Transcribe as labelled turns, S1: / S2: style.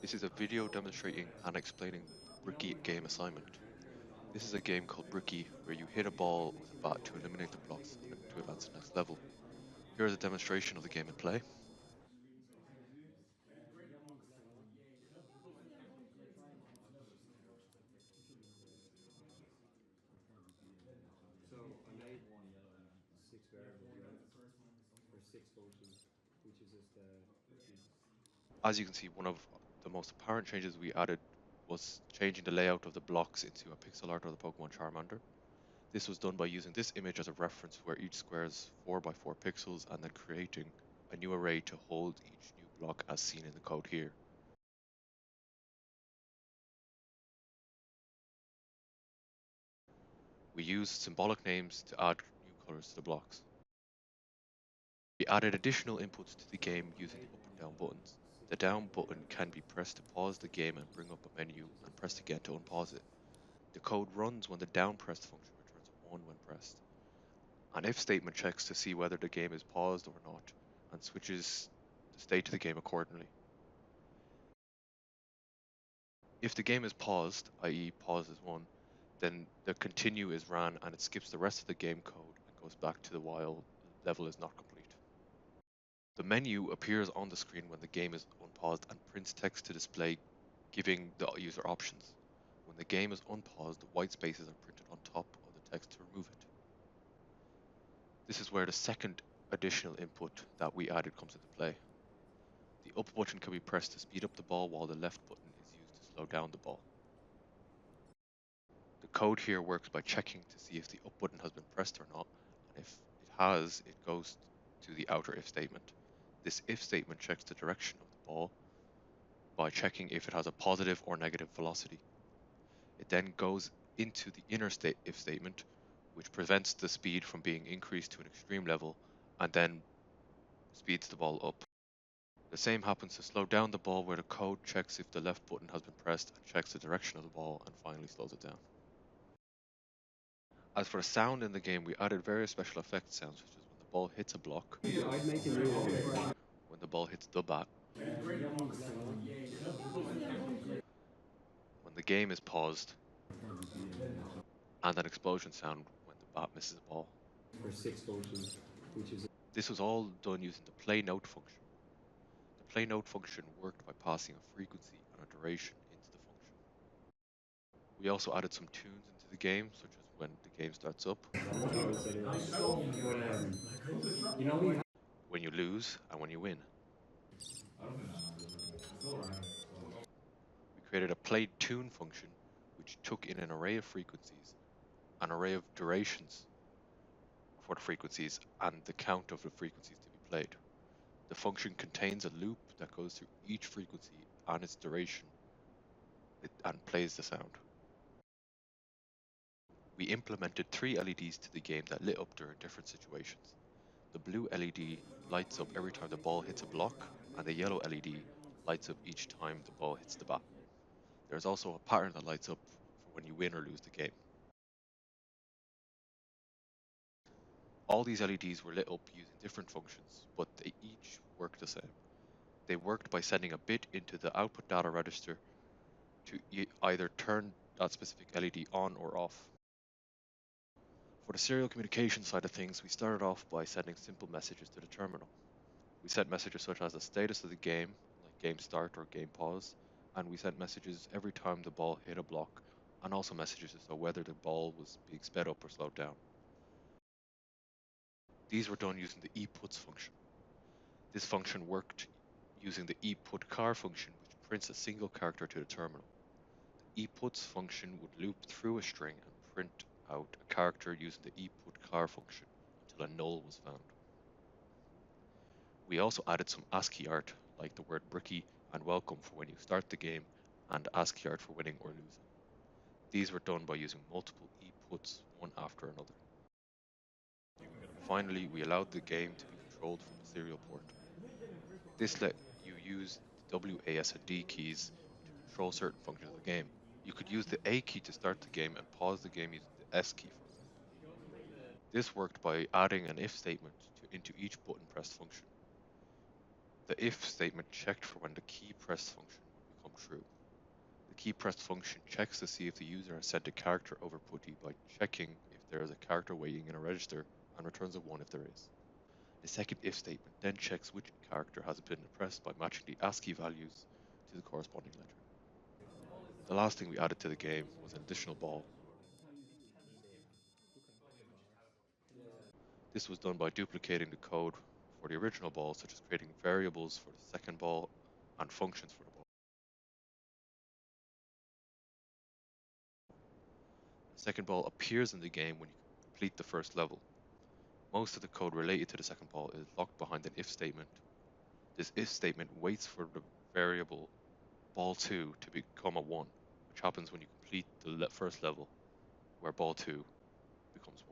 S1: This is a video demonstrating and explaining Brookie game assignment. This is a game called Brookie where you hit a ball with a bat to eliminate the blocks and to advance to the next level. Here is a demonstration of the game in play.
S2: So I made six variables, right? Or six functions, which is just
S1: As you can see, one of the most apparent changes we added was changing the layout of the blocks into a pixel art of the Pokemon Charmander. This was done by using this image as a reference where each square is 4 by 4 pixels and then creating a new array to hold each new block as seen in the code here. We used symbolic names to add new colors to the blocks. We added additional inputs to the game using the up and down buttons. The down button can be pressed to pause the game and bring up a menu, and pressed again to unpause it. The code runs when the down pressed function returns 1 when pressed. An if statement checks to see whether the game is paused or not, and switches the state of the game accordingly. If the game is paused, i.e. pause is 1, then the continue is ran and it skips the rest of the game code and goes back to the while level is not complete. The menu appears on the screen when the game is unpaused and prints text to display, giving the user options. When the game is unpaused, the white spaces are printed on top of the text to remove it. This is where the second additional input that we added comes into play. The up button can be pressed to speed up the ball while the left button is used to slow down the ball. The code here works by checking to see if the up button has been pressed or not, and if it has, it goes to the outer if statement. This if statement checks the direction of the ball by checking if it has a positive or negative velocity. It then goes into the inner if statement, which prevents the speed from being increased to an extreme level and then speeds the ball up. The same happens to slow down the ball, where the code checks if the left button has been pressed and checks the direction of the ball and finally slows it down. As for the sound in the game, we added various special effect sounds, such as when the ball hits a block,
S2: I'd make a new one.
S1: when the ball hits the bat, when the game is paused, and an explosion sound when the bat misses a ball.
S2: For six functions, which is
S1: This was all done using the play note function. The play note function worked by passing a frequency and a duration into the function. We also added some tunes into the game, such as when the game starts up,
S2: you know,
S1: when you lose, and when you win. We created a play tune function which took in an array of frequencies, an array of durations for the frequencies, and the count of the frequencies to be played. The function contains a loop that goes through each frequency and its duration and plays the sound. We implemented 3 LEDs to the game that lit up during different situations. The blue LED lights up every time the ball hits a block, and the yellow LED lights up each time the ball hits the bat. There's also a pattern that lights up for when you win or lose the game. All these LEDs were lit up using different functions, but they each work the same. They worked by sending a bit into the output data register to either turn that specific LED on or off. For the serial communication side of things, we started off by sending simple messages to the terminal. We sent messages such as the status of the game, like game start or game pause, and we sent messages every time the ball hit a block, and also messages as to whether the ball was being sped up or slowed down. These were done using the ePuts function. This function worked using the ePutChar function, which prints a single character to the terminal. The ePuts function would loop through a string and print out a character using the ePutChar function until a null was found. We also added some ASCII art, like the word Brookie and welcome for when you start the game, and ASCII art for winning or losing. These were done by using multiple ePuts one after another. Finally, we allowed the game to be controlled from a serial port. This let you use the WAS and D keys to control certain functions of the game. You could use the A key to start the game and pause the game using the S key, for example. This worked by adding an if statement into each button pressed function. The if statement checked for when the key pressed function would become key pressed function checks to see if the user has sent a character over putty by checking if there is a character waiting in a register and returns a 1 if there is. A second if statement then checks which character has been pressed by matching the ASCII values to the corresponding letter. The last thing we added to the game was an additional ball. This was done by duplicating the code for the original ball, such as creating variables for the second ball and functions for the ball. The second ball appears in the game when you complete the first level. Most of the code related to the second ball is locked behind an if statement. This if statement waits for the variable ball2 to become a 1, which happens when you complete the first level, where ball2 becomes